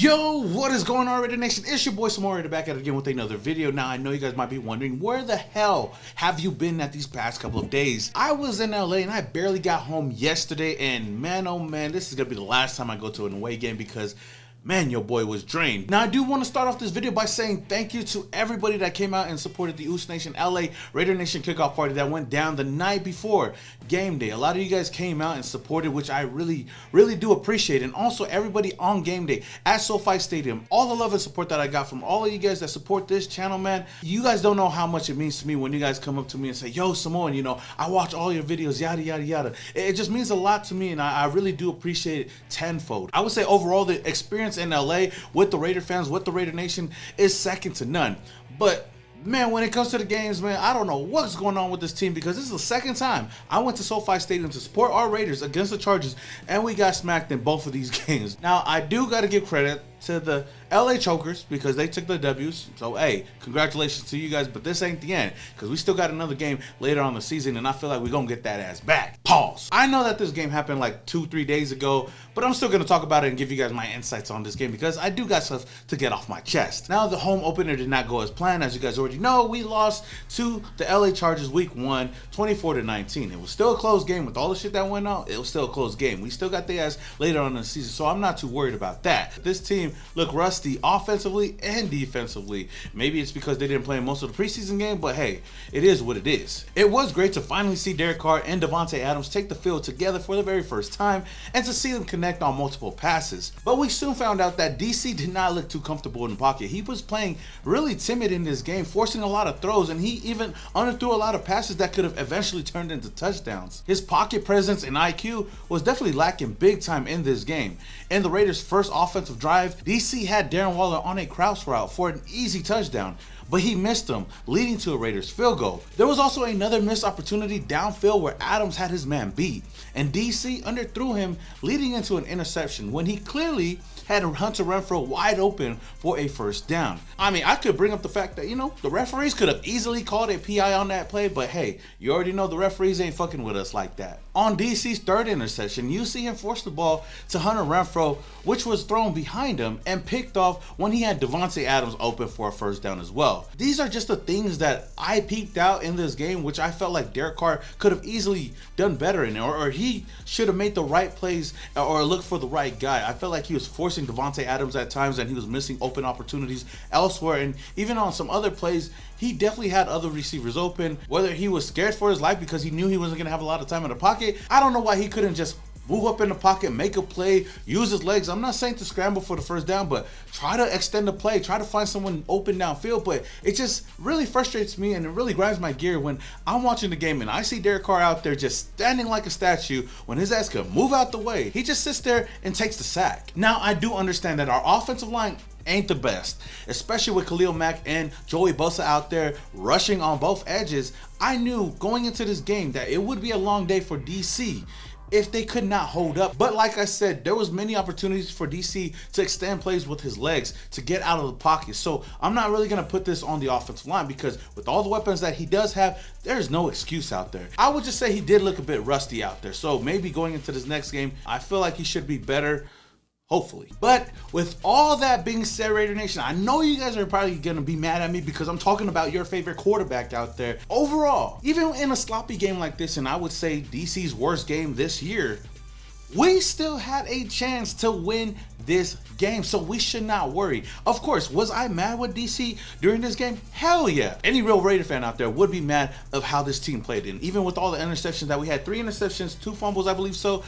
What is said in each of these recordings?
Yo, what is going on, Raidernation? It's your boy Samori back at it again with another video. Now, I know you guys might be wondering, where the hell have you been at these past couple of days? I was in LA and I barely got home yesterday, and man, oh man, this is gonna be the last time I go to an away game because man, your boy was drained. Now, I do want to start off this video by saying thank you to everybody that came out and supported the Nation LA Raidernation kickoff party that went down the night before game day. A lot of you guys came out and supported, which I really do appreciate. And also everybody on game day at SoFi Stadium, all the love and support that I got from all of you guys that support this channel, man. You guys don't know how much it means to me when you guys come up to me and say, yo, Simone, you know, I watch all your videos, yada, yada, yada. It just means a lot to me, and I really do appreciate it tenfold. I would say overall, the experience in LA with the Raider fans, with the Raider Nation, is second to none. But man, when it comes to the games, man, I don't know what's going on with this team, because this is the second time I went to SoFi Stadium to support our Raiders against the Chargers, and we got smacked in both of these games. Now, I do got to give credit to the LA Chokers because they took the W's. So, hey, congratulations to you guys, but this ain't the end, because we still got another game later on the season, and I feel like we're going to get that ass back. Pause. I know that this game happened like 2-3 days ago, but I'm still going to talk about it and give you guys my insights on this game because I do got stuff to get off my chest. Now, the home opener did not go as planned. As you guys already know, we lost to the LA Chargers week 1, 24-19. It was still a close game with all the shit that went on. It was still a close game. We still got the ass later on in the season, so I'm not too worried about that. This team looked rusty offensively and defensively. Maybe it's because they didn't play most of the preseason game, but hey, it is what it is. It was great to finally see Derek Carr and Davante Adams take the field together for the very first time and to see them connect on multiple passes. But we soon found out that DC did not look too comfortable in the pocket. He was playing really timid in this game, forcing a lot of throws, and he even underthrew a lot of passes that could have eventually turned into touchdowns. His pocket presence and IQ was definitely lacking big time in this game. In the Raiders' first offensive drive, DC had Darren Waller on a cross route for an easy touchdown, but he missed him, leading to a Raiders field goal. There was also another missed opportunity downfield where Adams had his man beat, and DC underthrew him, leading into an interception when he clearly had Hunter Renfrow wide open for a first down. I mean, I could bring up the fact that, you know, the referees could have easily called a PI on that play, but hey, you already know the referees ain't fucking with us like that. On DC's third interception, you see him force the ball to Hunter Renfrow, which was thrown behind him and picked off when he had Davante Adams open for a first down as well. These are just the things that I peeped out in this game, which I felt like Derek Carr could have easily done better in, or he should have made the right plays or looked for the right guy. I felt like he was forcing Davante Adams at times, and he was missing open opportunities elsewhere, and even on some other plays, he definitely had other receivers open. Whether he was scared for his life because he knew he wasn't going to have a lot of time in the pocket, I don't know why he couldn't just move up in the pocket, make a play, use his legs. I'm not saying to scramble for the first down, but try to extend the play, try to find someone open downfield. But it just really frustrates me, and it really grinds my gear when I'm watching the game and I see Derek Carr out there just standing like a statue when his ass could move out the way. He just sits there and takes the sack. Now, I do understand that our offensive line ain't the best, especially with Khalil Mack and Joey Bosa out there rushing on both edges. I knew going into this game that it would be a long day for DC if they could not hold up. But like I said, there was many opportunities for DC to extend plays with his legs to get out of the pocket. So I'm not really going to put this on the offensive line, because with all the weapons that he does have, there's no excuse out there. I would just say he did look a bit rusty out there. So maybe going into this next game, I feel like he should be better. Hopefully. But with all that being said, Raider Nation, I know you guys are probably going to be mad at me because I'm talking about your favorite quarterback out there. Overall, even in a sloppy game like this, and I would say DC's worst game this year, we still had a chance to win this game, so we should not worry. Of course, was I mad with DC during this game? Hell yeah. Any real Raider fan out there would be mad of how this team played. And even with all the interceptions that we had, 3 interceptions, 2 fumbles, I believe so,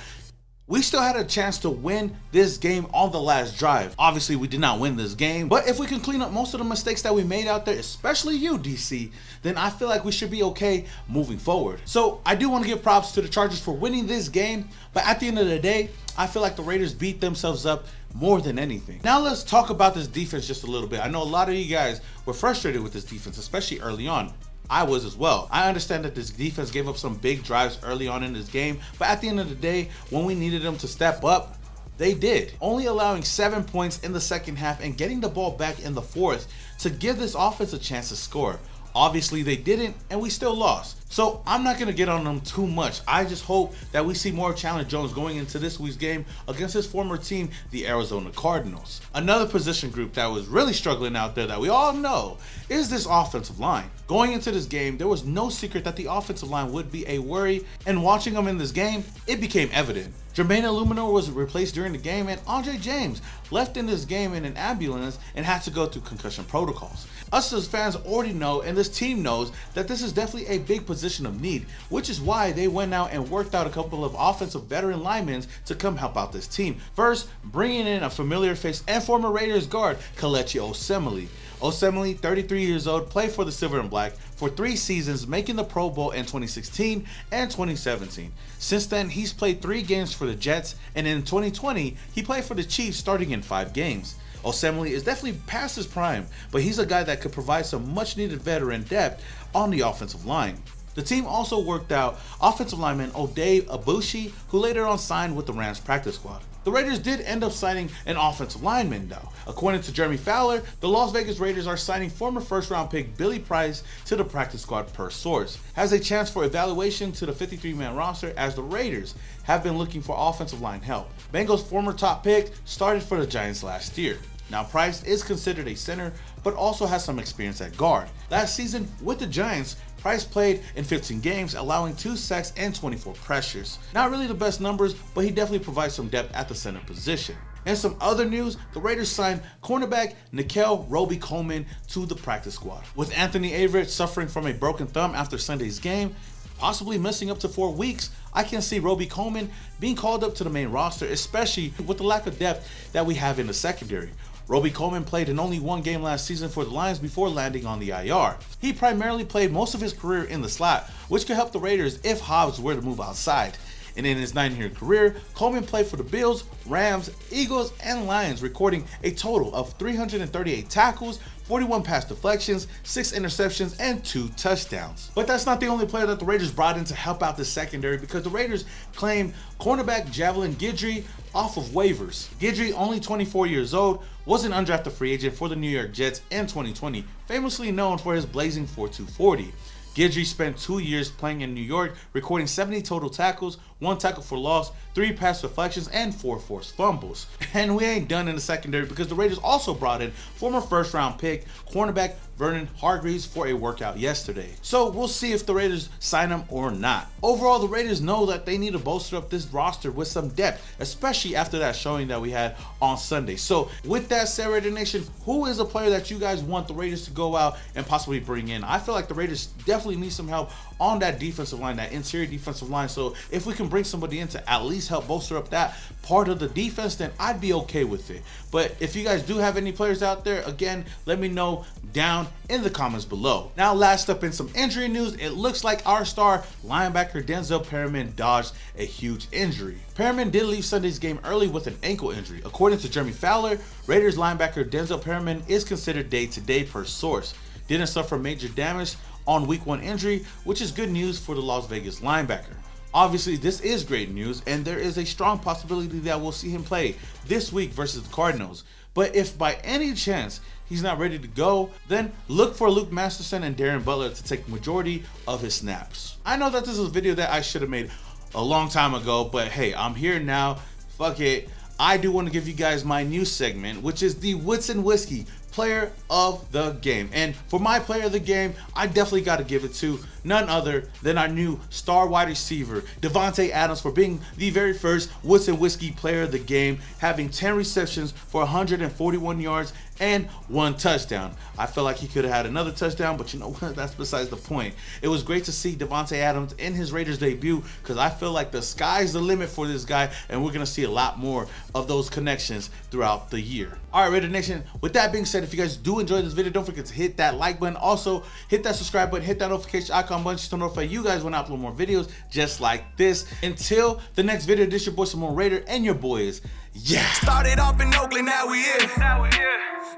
we still had a chance to win this game on the last drive. Obviously, we did not win this game, but if we can clean up most of the mistakes that we made out there, especially you, DC, then I feel like we should be okay moving forward. So I do want to give props to the Chargers for winning this game, but at the end of the day, I feel like the Raiders beat themselves up more than anything. Now let's talk about this defense just a little bit. I know a lot of you guys were frustrated with this defense, especially early on. I was as well. I understand that this defense gave up some big drives early on in this game, but at the end of the day, when we needed them to step up, they did. Only allowing 7 points in the second half and getting the ball back in the fourth to give this offense a chance to score. Obviously they didn't, and we still lost. So I'm not going to get on them too much. I just hope that we see more Chandler Jones going into this week's game against his former team, the Arizona Cardinals. Another position group that was really struggling out there that we all know is this offensive line. Going into this game, there was no secret that the offensive line would be a worry, and watching them in this game, it became evident. Jermaine Illuminor was replaced during the game, and Andre James left in this game in an ambulance and had to go through concussion protocols. Us as fans already know, and this team knows, that this is definitely a big position of need, which is why they went out and worked out a couple of offensive veteran linemen to come help out this team. First, bringing in a familiar face and former Raiders guard, Kelechi Osemele. Osemele, 33 years old, played for the Silver and Black for 3 seasons, making the Pro Bowl in 2016 and 2017. Since then, he's played 3 games for the Jets, and in 2020, he played for the Chiefs, starting in 5 games. Osemele is definitely past his prime, but he's a guy that could provide some much needed veteran depth on the offensive line. The team also worked out offensive lineman Oday Abushi, who later on signed with the Rams practice squad. The Raiders did end up signing an offensive lineman though. According to Jeremy Fowler, the Las Vegas Raiders are signing former first-round pick Billy Price to the practice squad per source. Has a chance for evaluation to the 53-man roster, as the Raiders have been looking for offensive line help. Bengals' former top pick started for the Giants last year. Now Price is considered a center, but also has some experience at guard. Last season with the Giants, Price played in 15 games, allowing 2 sacks and 24 pressures. Not really the best numbers, but he definitely provides some depth at the center position. In some other news, the Raiders signed cornerback Nickell Robey-Coleman to the practice squad. With Anthony Averett suffering from a broken thumb after Sunday's game, possibly missing up to 4 weeks, I can see Robey-Coleman being called up to the main roster, especially with the lack of depth that we have in the secondary. Robey-Coleman played in only 1 game last season for the Lions before landing on the IR. He primarily played most of his career in the slot, which could help the Raiders if Hobbs were to move outside. And in his 9-year career, Coleman played for the Bills, Rams, Eagles, and Lions, recording a total of 338 tackles, 41 pass deflections, 6 interceptions, and 2 touchdowns. But that's not the only player that the Raiders brought in to help out the secondary, because the Raiders claimed cornerback Javelin Guidry off of waivers. Guidry, only 24 years old, was an undrafted free agent for the New York Jets in 2020, famously known for his blazing 4.2 40. Guidry spent 2 years playing in New York, recording 70 total tackles, 1 tackle for loss, 3 pass deflections, and 4 forced fumbles. And we ain't done in the secondary, because the Raiders also brought in former first-round pick cornerback Vernon Hargreaves for a workout yesterday. So we'll see if the Raiders sign him or not. Overall, the Raiders know that they need to bolster up this roster with some depth, especially after that showing that we had on Sunday. So with that said, Raider Nation, who is a player that you guys want the Raiders to go out and possibly bring in? I feel like the Raiders definitely need some help on that defensive line, that interior defensive line. So if we can bring somebody in to at least help bolster up that part of the defense, then I'd be okay with it. But if you guys do have any players out there, again, let me know down in the comments below. Now, last up in some injury news, it looks like our star linebacker Denzel Perryman dodged a huge injury. Perryman did leave Sunday's game early with an ankle injury. According to Jeremy Fowler, Raiders linebacker Denzel Perryman is considered day-to-day per source. Didn't suffer major damage on week 1 injury, which is good news for the Las Vegas linebacker. Obviously, this is great news, and there is a strong possibility that we'll see him play this week versus the Cardinals. But if by any chance he's not ready to go, then look for Luke Masterson and Darren Butler to take the majority of his snaps. I know that this is a video that I should have made a long time ago, but hey, I'm here now. Fuck it. I do want to give you guys my new segment, which is the Wits and Whiskey Player of the Game. And for my player of the game, I definitely got to give it to none other than our new star wide receiver, Davante Adams, for being the very first Wits and Whiskey Player of the Game, having 10 receptions for 141 yards and 1 touchdown. I feel like he could have had another touchdown, but you know what? That's besides the point. It was great to see Davante Adams in his Raiders debut, because I feel like the sky's the limit for this guy, and we're going to see a lot more of those connections throughout the year. All right, Raider Nation, with that being said, if you guys do enjoy this video, don't forget to hit that like button. Also, hit that subscribe button, hit that notification icon button to notify you guys when I upload more videos just like this. Until the next video, this your boy Simone Raider, and your boy is Started off in Oakland, now we here.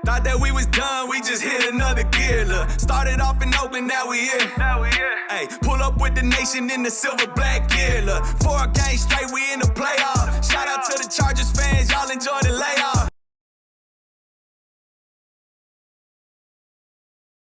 Thought that we was done, we just hit another gear. Look, started off in Oakland, now we here. Hey, pull up with the nation in the silver black gear. Look, 4 games straight, we in the playoff. Shout out to the Chargers fans, y'all enjoy the